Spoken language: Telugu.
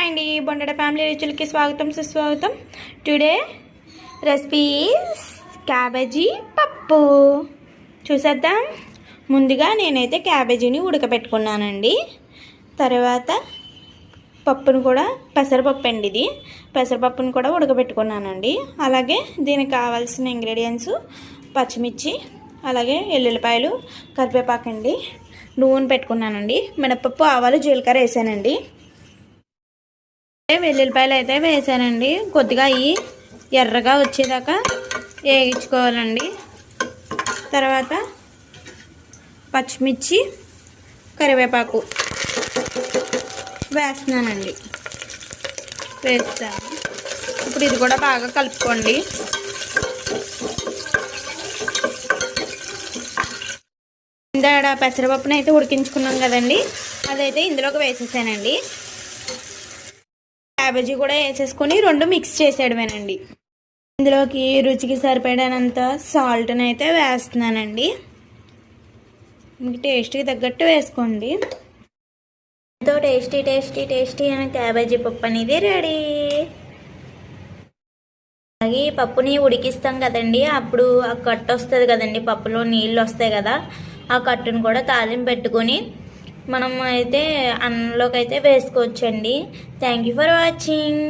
అండి, బొండడ ఫ్యామిలీ రుచులకి స్వాగతం సుస్వాగతం. టుడే రెసిపీస్ క్యాబేజీ పప్పు చూసేద్దాం. ముందుగా నేనైతే క్యాబేజీని ఉడకబెట్టుకున్నానండి. తర్వాత పప్పును కూడా పెసరపప్పు అండి, ఇది పెసరపప్పును కూడా ఉడకబెట్టుకున్నానండి. అలాగే దీనికి కావాల్సిన ఇంగ్రీడియంట్స్ పచ్చిమిర్చి, అలాగే ఎల్లుల్లిపాయలు, కరివేపాకండి, నూనె పెట్టుకున్నానండి. మినపప్పు, ఆవాలు, జీలకర్ర వేసానండి. వెల్లుల్లిపాయలు అయితే వేసానండి. కొద్దిగా అవి ఎర్రగా వచ్చేదాకా వేయించుకోవాలండి. తర్వాత పచ్చిమిర్చి, కరివేపాకు వేస్తున్నానండి. వేస్తాను. ఇప్పుడు ఇది కూడా బాగా కలుపుకోండి. ఇందాడ పెసరపప్పును అయితే ఉడికించుకున్నాం కదండి, అదైతే ఇందులోకి వేసేసానండి. క్యాబేజీ కూడా వేసేసుకొని రెండు మిక్స్ చేసేయడమేనండి. ఇందులోకి రుచికి సరిపడినంత సాల్ట్ని అయితే వేస్తున్నానండి. మీకు టేస్ట్కి తగ్గట్టు వేసుకోండి. ఎంతో టేస్టీ టేస్టీ టేస్టీ అయిన క్యాబేజీ పప్పు అనేది రెడీ. అలాగే ఈ పప్పుని ఉడికిస్తాం కదండి, అప్పుడు ఆ కట్టు వస్తుంది కదండి, పప్పులో నీళ్ళు వస్తాయి కదా, ఆ కట్టును కూడా తాలింపు పెట్టుకొని మనం అయితే అన్నంలోకి అయితే వేసుకోవచ్చండి. Thank you for watching.